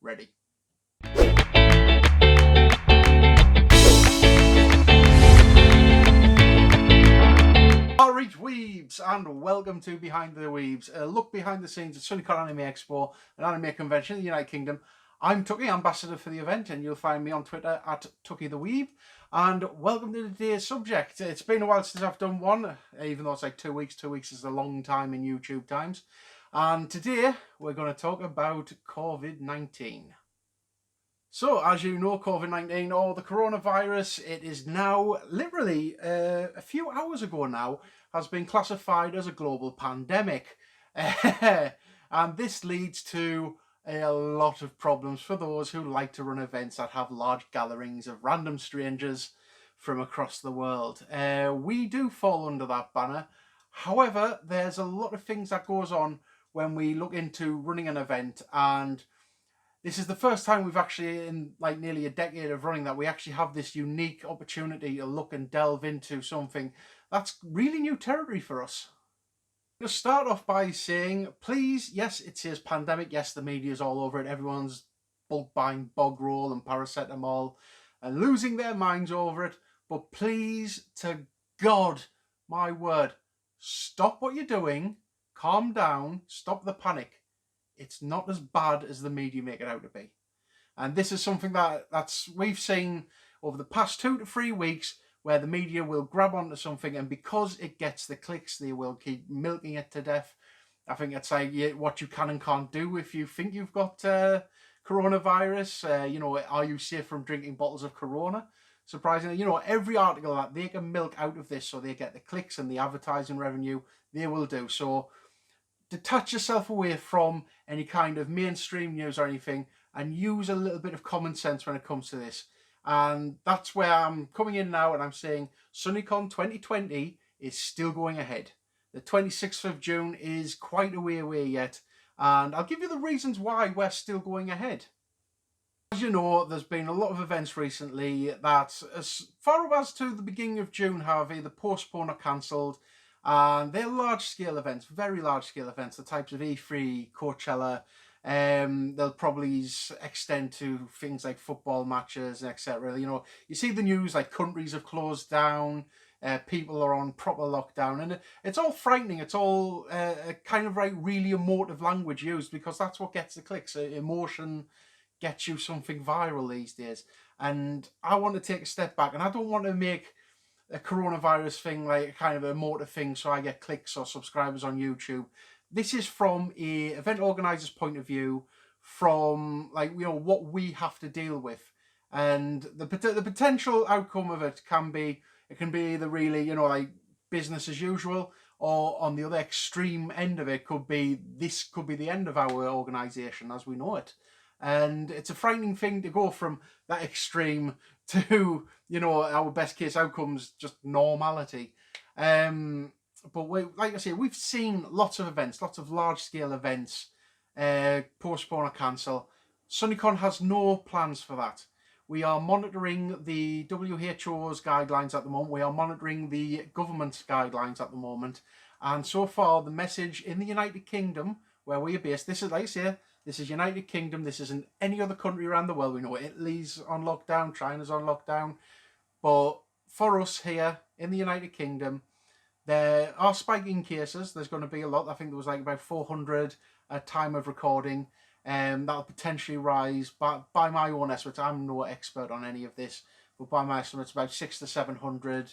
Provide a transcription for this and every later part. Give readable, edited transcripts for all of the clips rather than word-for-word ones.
Ready. Alright Weebs, and welcome to Behind the Weebs, a look behind the scenes at SunnyCon Anime Expo, an anime convention in the United Kingdom. I'm Tucky, ambassador for the event, and you'll find me on Twitter at Tucky the Weeb. And welcome to today's subject. It's been a while since I've done one, even though it's like 2 weeks. 2 weeks is a long time in YouTube times. And today we're going to talk about COVID-19. So, as you know, COVID-19, or the coronavirus, it is now, literally a few hours ago now, has been classified as a global pandemic. And this leads to a lot of problems for those who like to run events that have large gatherings of random strangers from across the world. We do fall under that banner. However, there's a lot of things that goes on when we look into running an event, and this is the first time we've actually, in like nearly a decade of running, that we actually have this unique opportunity to look and delve into something that's really new territory for us. I'm going to start off by saying, please, yes, it says pandemic. Yes, the media's all over it. Everyone's bulk buying bog roll and paracetamol and losing their minds over it. But please, to God, my word, stop what you're doing, calm down, stop the panic. It's not as bad as the media make it out to be. And this is something that's we've seen over the past 2 to 3 weeks, where the media will grab onto something, and because it gets the clicks, they will keep milking it to death. I think it's like what you can and can't do if you think you've got coronavirus. Are you safe from drinking bottles of Corona? Surprisingly, every article that they can milk out of this so they get the clicks and the advertising revenue, they will do. So detach yourself away from any kind of mainstream news or anything, and use a little bit of common sense when it comes to this. And that's where I'm coming in now, and I'm saying SunnyCon 2020 is still going ahead. The 26th of June is quite a way away yet, and I'll give you the reasons why we're still going ahead. As you know, there's been a lot of events recently that, as far as to the beginning of June, have either postponed or cancelled. And they're large-scale events, very large-scale events, the types of E3, Coachella. They'll probably extend to things like football matches, etc. You see the news, like countries have closed down, people are on proper lockdown, and it's all frightening. It's all kind of like really emotive language used, because that's what gets the clicks. Emotion gets you something viral these days. And I want to take a step back, and I don't want to make a coronavirus thing like a kind of a motive thing so I get clicks or subscribers on YouTube. This is from a event organizer's point of view, from what we have to deal with, and the potential outcome of it can be either really like business as usual, or on the other extreme end of it could be the end of our organization as we know it. And it's a frightening thing to go from that extreme to, our best case outcomes, just normality. But like I say, we've seen lots of events, lots of large scale events postpone or cancel. SunnyCon has no plans for that. We are monitoring the WHO's guidelines at the moment. We are monitoring the government's guidelines at the moment. And so far, the message in the United Kingdom, where we are based, this is, like I say, this is United Kingdom. This isn't any other country around the world. We know Italy's on lockdown, China's on lockdown. But for us here in the United Kingdom, there are spiking cases. There's going to be a lot. I think there was like about 400 at time of recording. That'll potentially rise, but by my own estimates, I'm no expert on any of this, but by my estimates, about 600 to 700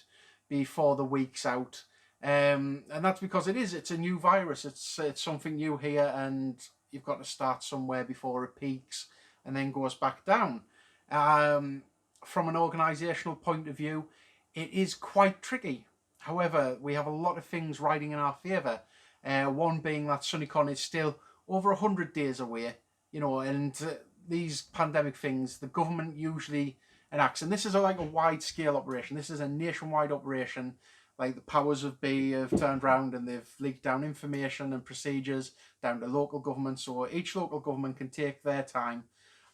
before the week's out. And that's because it's a new virus. It's something new here, and you've got to start somewhere before it peaks and then goes back down. From an organisational point of view, it is quite tricky. However, we have a lot of things riding in our favour. One being that SunnyCon is still over 100 days away, and these pandemic things, the government usually enacts, and this is like a wide-scale operation. This is a nationwide operation. Like the powers of be have turned around and they've leaked down information and procedures down to local government, so each local government can take their time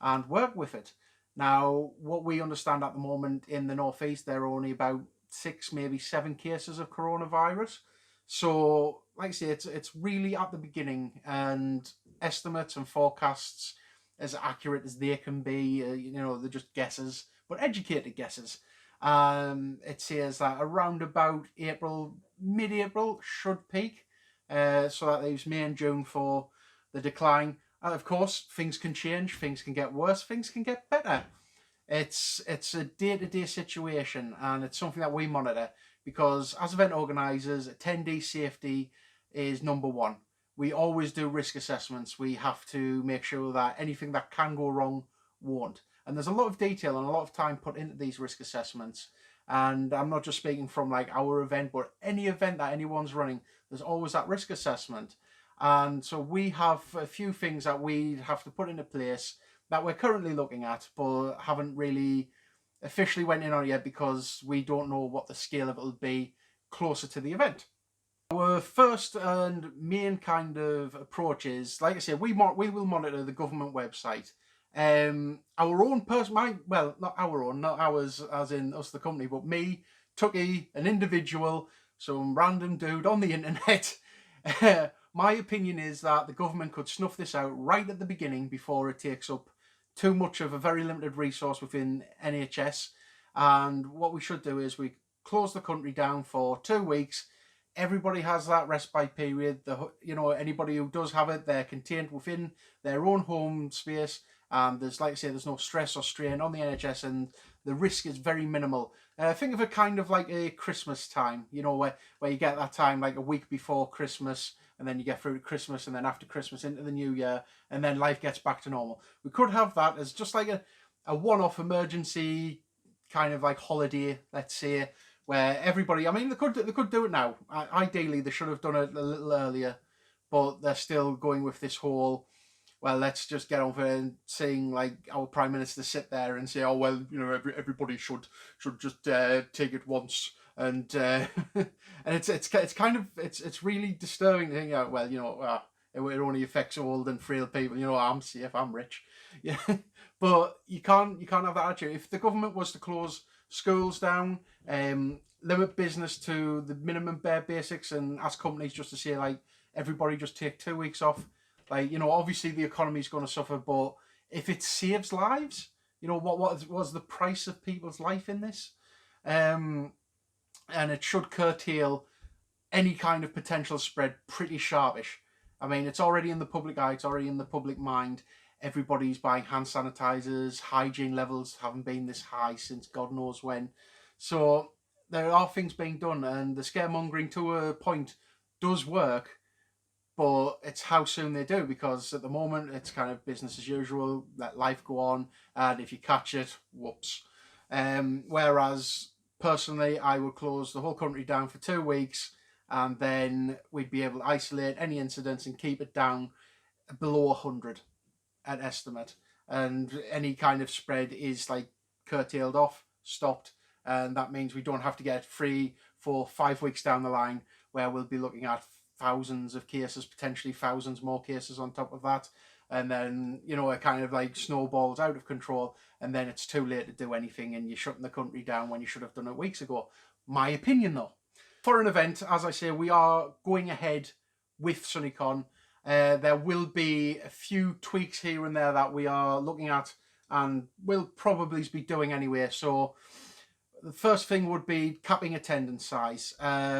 and work with it. Now, what we understand at the moment in the northeast, there are only about 6, maybe 7 cases of coronavirus. So, like I say, it's really at the beginning, and estimates and forecasts as accurate as they can be. You know, they're just guesses, but educated guesses. It says that around about April, mid-April should peak, so that leaves May and June for the decline. And of course, things can change, things can get worse, things can get better. It's a day-to-day situation, and it's something that we monitor because as event organisers, attendee safety is number one. We always do risk assessments. We have to make sure that anything that can go wrong won't. And there's a lot of detail and a lot of time put into these risk assessments. And I'm not just speaking from like our event, but any event that anyone's running, there's always that risk assessment. And so we have a few things that we have to put into place that we're currently looking at, but haven't really officially went in on it yet because we don't know what the scale of it will be closer to the event. Our first and main kind of approach is, like I said, we will monitor the government website. Our own well, not our own, not ours as in us the company, but me, Tucky, an individual, some random dude on the internet. My opinion is that the government could snuff this out right at the beginning before it takes up too much of a very limited resource within NHS. And what we should do is we close the country down for 2 weeks. Everybody has that respite period. Anybody who does have it, they're contained within their own home space. There's, like I say, there's no stress or strain on the NHS, and the risk is very minimal. Think of it kind of like a Christmas time, where you get that time like a week before Christmas, and then you get through to Christmas, and then after Christmas into the new year, and then life gets back to normal. We could have that as just like a one-off emergency kind of like holiday, let's say, where everybody, I mean, they could do it now. Ideally, they should have done it a little earlier, but they're still going with this whole, well, let's just get over and seeing like our Prime Minister sit there and say, oh, well, everybody should just take it once. And and it's kind of it's really disturbing to think, well, it only affects old and frail people. I'm safe, I'm rich, yeah. But you can't have that attitude. If the government was to close schools down, limit business to the minimum bare basics, and ask companies just to say like everybody just take 2 weeks off, like obviously the economy is going to suffer, but if it saves lives, what was the price of people's life in this? And it should curtail any kind of potential spread pretty sharpish. I mean, it's already in the public eye, it's already in the public mind. Everybody's buying hand sanitizers. Hygiene levels haven't been this high since God knows when. So there are things being done, and the scaremongering to a point does work, but it's how soon they do, because at the moment it's kind of business as usual, let life go on, and if you catch it, whoops. Whereas personally, I would close the whole country down for 2 weeks, and then we'd be able to isolate any incidents and keep it down below 100 at estimate, and any kind of spread is like curtailed off, stopped, and that means we don't have to get 3, 4, 5 weeks down the line where we'll be looking at thousands of cases, potentially thousands more cases on top of that, and then it kind of like snowballs out of control, and then it's too late to do anything, and you're shutting the country down when you should have done it weeks ago. My opinion, though. For an event, as I say, we are going ahead with SunnyCon. There will be a few tweaks here and there that we are looking at, and will probably be doing anyway. So the first thing would be capping attendance size.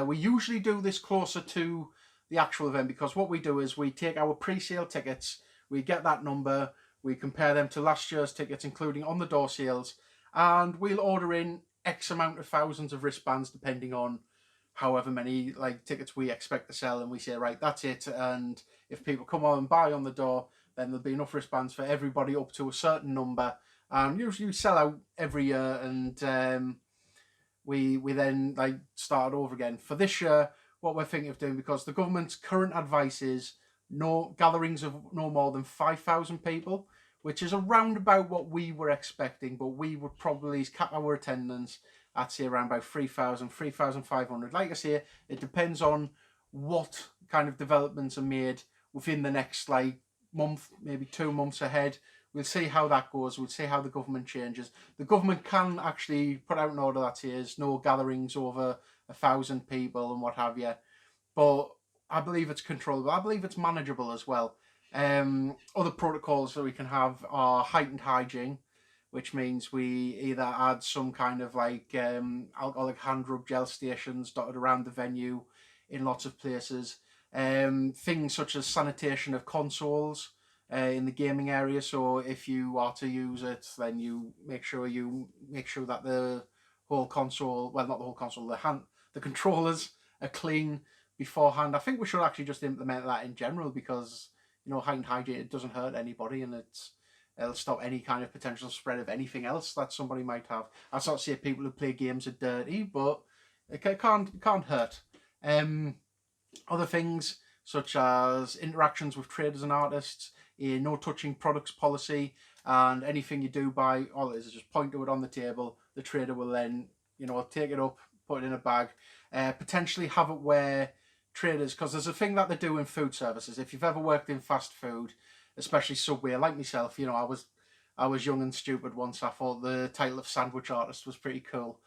We usually do this closer to the actual event, because what we do is we take our pre-sale tickets, we get that number, we compare them to last year's tickets, including on-the-door sales, and we'll order in X amount of thousands of wristbands, depending on however many like tickets we expect to sell, and we say, right, that's it. And if people come on and buy on the door, then there'll be enough wristbands for everybody up to a certain number. Usually we sell out every year, and we then like start over again. For this year, what we're thinking of doing, because the government's current advice is no gatherings of no more than 5,000 people, which is around about what we were expecting, but we would probably cap our attendance at say around about 3,000, 3,500. Like I say, it depends on what kind of developments are made within the next like month, maybe 2 months ahead. We'll see how that goes. We'll see how the government changes. The government can actually put out an order that says no gatherings over 1,000 people and what have you. But I believe it's controllable. I believe it's manageable as well. Other protocols that we can have are heightened hygiene, which means we either add some kind of like alcoholic hand rub gel stations dotted around the venue in lots of places. Things such as sanitation of consoles in the gaming area. So if you are to use it, then you make sure that the whole console, well, not the whole console, the controllers are clean beforehand. I think we should actually just implement that in general, because heightened hygiene, it doesn't hurt anybody, and it'll stop any kind of potential spread of anything else that somebody might have. That's not to say people who play games are dirty, but it can't hurt. Other things such as interactions with traders and artists, a no touching products policy, and anything you do buy, all it is just point to it on the table. The trader will then take it up, put it in a bag, potentially have it where traders, because there's a thing that they do in food services. If you've ever worked in fast food, especially Subway, like myself, I was young and stupid once. I thought the title of sandwich artist was pretty cool.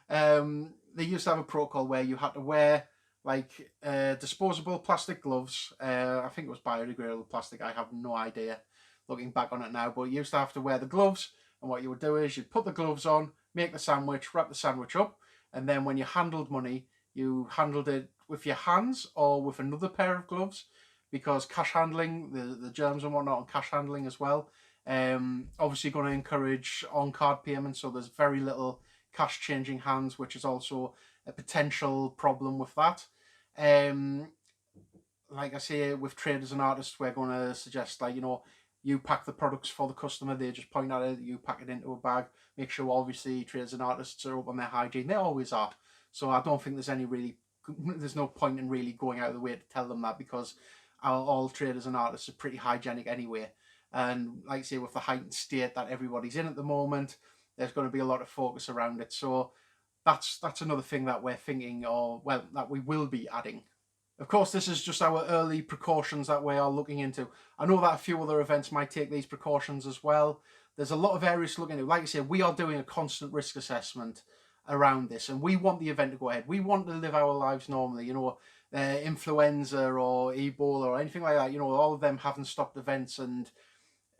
And they used to have a protocol where you had to wear like disposable plastic gloves. I think it was biodegradable plastic. I have no idea looking back on it now, but you used to have to wear the gloves, and what you would do is you'd put the gloves on, make the sandwich, wrap the sandwich up, and then when you handled money, you handled it with your hands or with another pair of gloves, because cash handling, the germs and whatnot, and cash handling as well, obviously going to encourage on-card payments, so there's very little cash changing hands, which is also a potential problem with that. Like I say, with traders and artists, we're going to suggest, like, you pack the products for the customer, they just point at it, you pack it into a bag, make sure obviously traders and artists are up on their hygiene. They always are. So I don't think there's no point in really going out of the way to tell them that, because all traders and artists are pretty hygienic anyway. And like I say, with the heightened state that everybody's in at the moment, there's going to be a lot of focus around it. So that's another thing that we're thinking, or well, that we will be adding. Of course, this is just our early precautions that we are looking into. I know that a few other events might take these precautions as well. There's a lot of areas to look into. Like I said, we are doing a constant risk assessment around this, and we want the event to go ahead. We want to live our lives normally. Influenza or Ebola or anything like that. All of them haven't stopped events, and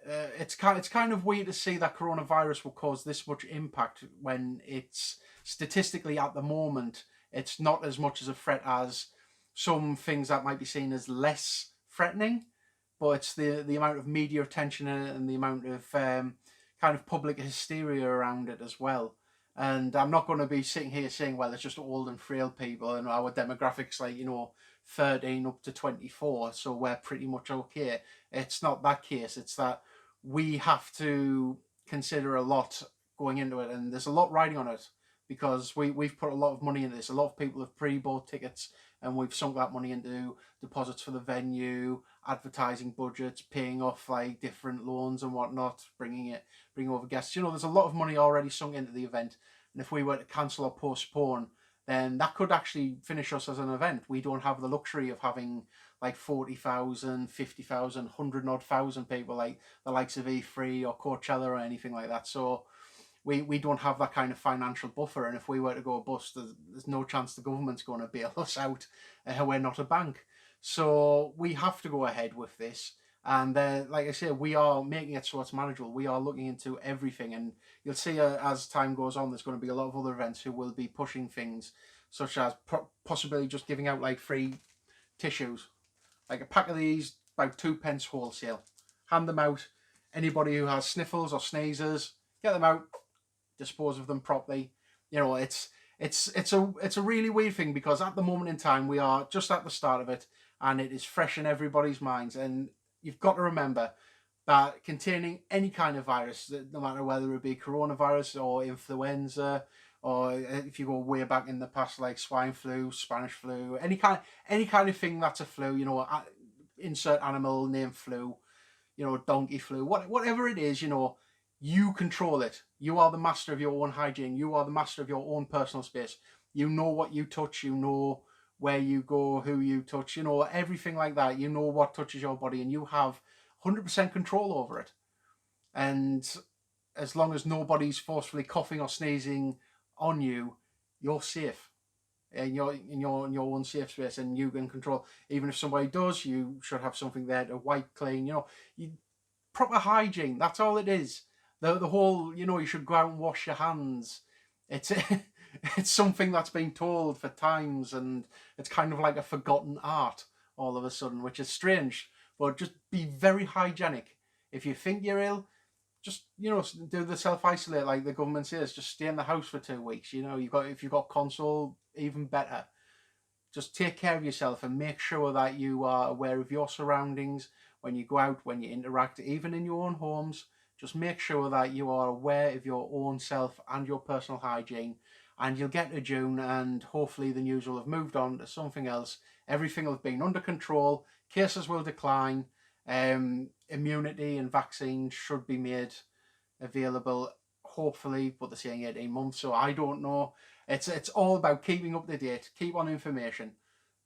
it's kind of weird to see that coronavirus will cause this much impact when it's statistically at the moment it's not as much as a threat as some things that might be seen as less threatening, but it's the amount of media attention in it and the amount of kind of public hysteria around it as well. And I'm not going to be sitting here saying, well, it's just old and frail people and our demographics, like 13 up to 24, so we're pretty much okay. It's not that case. It's that we have to consider a lot going into it, and there's a lot riding on it, because we've put a lot of money into this. A lot of people have pre-bought tickets, and we've sunk that money into deposits for the venue, advertising budgets, paying off like different loans and whatnot, bringing over guests. There's a lot of money already sunk into the event, and if we were to cancel or postpone, then that could actually finish us as an event. We don't have the luxury of having like 40,000, 50,000, 100 odd thousand people like the likes of E3 or Coachella or anything like that. So we don't have that kind of financial buffer, and if we were to go bust, there's no chance the government's going to bail us out. We're not a bank. So we have to go ahead with this. And like I say, we are making it so it's manageable. We are looking into everything, and you'll see as time goes on, there's going to be a lot of other events who will be pushing things, such as possibly just giving out like free tissues, like a pack of these, about 2p wholesale. Hand them out. Anybody who has sniffles or sneezes, get them out, dispose of them properly. It's a really weird thing, because at the moment in time we are just at the start of it, and it is fresh in everybody's minds. And you've got to remember that containing any kind of virus, no matter whether it be coronavirus or influenza, or if you go way back in the past, like swine flu, Spanish flu, any kind of thing that's a flu, insert animal name flu, donkey flu, whatever it is, you control it. You are the master of your own hygiene. You are the master of your own personal space. You know what you touch. You know where you go, who you touch, everything like that. You know what touches your body, and you have 100% control over it. And as long as nobody's forcefully coughing or sneezing on you, you're safe. in your own safe space, and you can control. Even if somebody does, you should have something there to wipe clean. Proper hygiene. That's all it is. The whole, you should go out and wash your hands. It's it's something that's been told for times, and it's kind of like a forgotten art all of a sudden, which is strange. But just be very hygienic. If you think you're ill, just do the self-isolate like the government says. Just stay in the house for 2 weeks. If you've got console, even better. Just take care of yourself and make sure that you are aware of your surroundings when you go out, when you interact, even in your own homes. Just make sure that you are aware of your own self and your personal hygiene, and you'll get to June and hopefully the news will have moved on to something else. Everything will have been under control, cases will decline, immunity and vaccines should be made available, hopefully, but they're saying 18 months, so I don't know. It's all about keeping up to date, keep on information.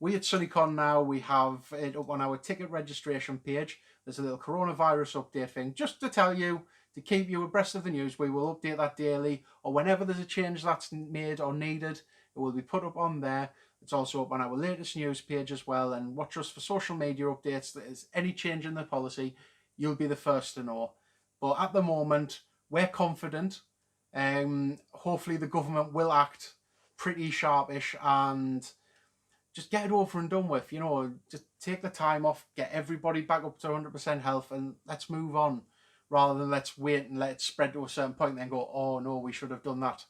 We at SunnyCon now, we have it up on our ticket registration page. There's a little coronavirus update thing just to tell you, to keep you abreast of the news. We will update that daily, or whenever there's a change that's made or needed, it will be put up on there. It's also up on our latest news page as well, and watch us for social media updates. If there's any change in the policy, you'll be the first to know. But at the moment, we're confident. Hopefully the government will act pretty sharpish and just get it over and done with. Just take the time off, get everybody back up to 100% health, and let's move on, rather than let's wait and let it spread to a certain point and then go, oh no, we should have done that.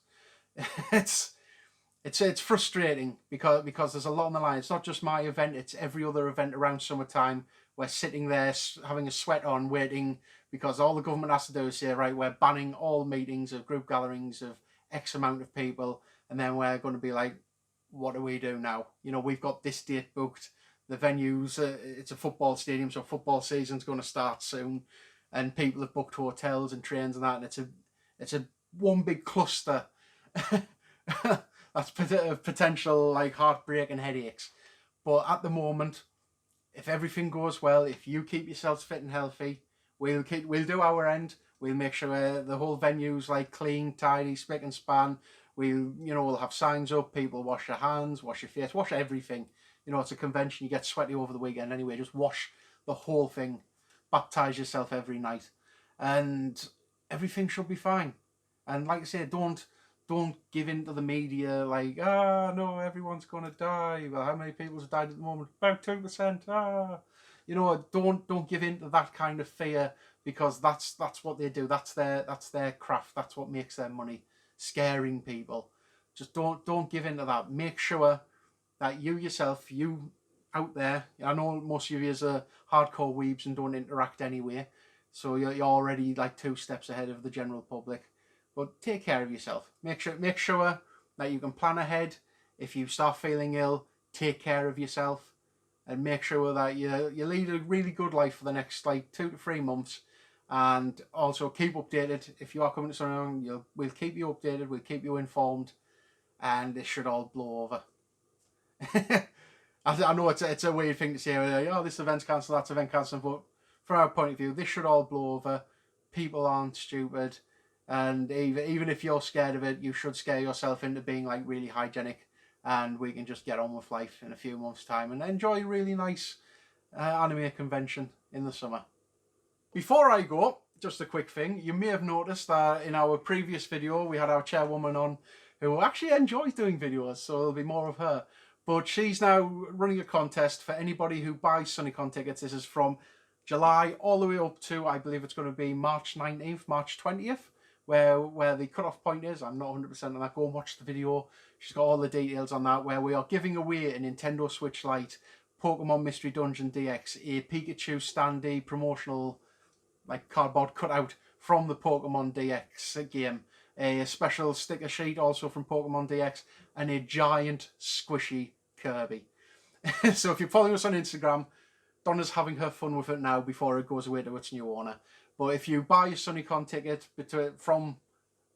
It's frustrating because there's a lot on the line. It's not just my event, it's every other event around summertime. We're sitting there having a sweat on, waiting, because all the government has to do is say, right, we're banning all meetings of group gatherings of X amount of people, and then we're going to be like, what do we do now? We've got this date booked. The venues, it's a football stadium, so football season's going to start soon, and people have booked hotels and trains and that, and it's a one big cluster. That's potential like heartbreak and headaches. But at the moment, if everything goes well, if you keep yourselves fit and healthy, we'll do our end. We'll make sure the whole venue's like clean, tidy, spick and span. We'll have signs up. People wash your hands, wash your face, wash everything. It's a convention. You get sweaty over the weekend anyway. Just wash the whole thing. Baptize yourself every night, and everything should be fine. And like I say, don't give in to the media like, no, everyone's gonna die. Well, how many people have died at the moment? About 2%. Don't give in to that kind of fear, because that's what they do. That's their craft. That's what makes their money, scaring people. Just don't give in to that. Make sure that you yourself, you out there, I know most of you are hardcore weebs and don't interact anyway, so you're already like 2 steps ahead of the general public. But take care of yourself. Make sure that you can plan ahead. If you start feeling ill, take care of yourself, and make sure that you lead a really good life for the next like 2 to 3 months. And also keep updated. If you are coming to something, we'll keep you updated. We'll keep you informed, and this should all blow over. I know it's a weird thing to say. Oh, this event's cancelled, that's event cancelled. But from our point of view, this should all blow over. People aren't stupid. And even if you're scared of it, you should scare yourself into being like really hygienic, and we can just get on with life in a few months' time and enjoy a really nice anime convention in the summer. Before I go, just a quick thing. You may have noticed that in our previous video, we had our chairwoman on who actually enjoys doing videos, so there'll be more of her. But she's now running a contest for anybody who buys SunnyCon tickets. This is from July all the way up to, I believe it's going to be March 19th, March 20th. Where the cut-off point is. I'm not 100% on that. Go and watch the video. She's got all the details on that, where we are giving away a Nintendo Switch Lite, Pokemon Mystery Dungeon DX, a Pikachu standee promotional like cardboard cutout from the Pokemon DX game, a special sticker sheet also from Pokemon DX, and a giant squishy Kirby. So if you're following us on Instagram, Donna's having her fun with it now before it goes away to its new owner. But if you buy your SunnyCon ticket from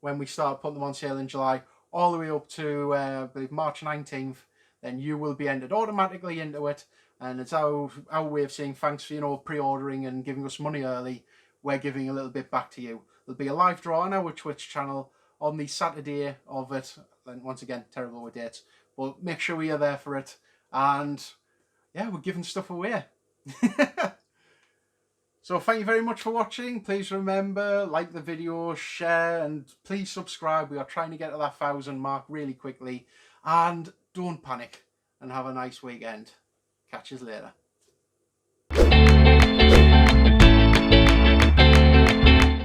when we start putting them on sale in July all the way up to I believe March 19th, then you will be entered automatically into it. And it's our way of saying thanks for pre-ordering and giving us money early. We're giving a little bit back to you. There'll be a live draw on our Twitch channel on the Saturday of it. And once again, terrible with dates. But make sure we are there for it. And yeah, we're giving stuff away. So thank you very much for watching. Please remember, like the video, share, and please subscribe. We are trying to get to that 1,000 mark really quickly. And don't panic, and have a nice weekend. Catch you later.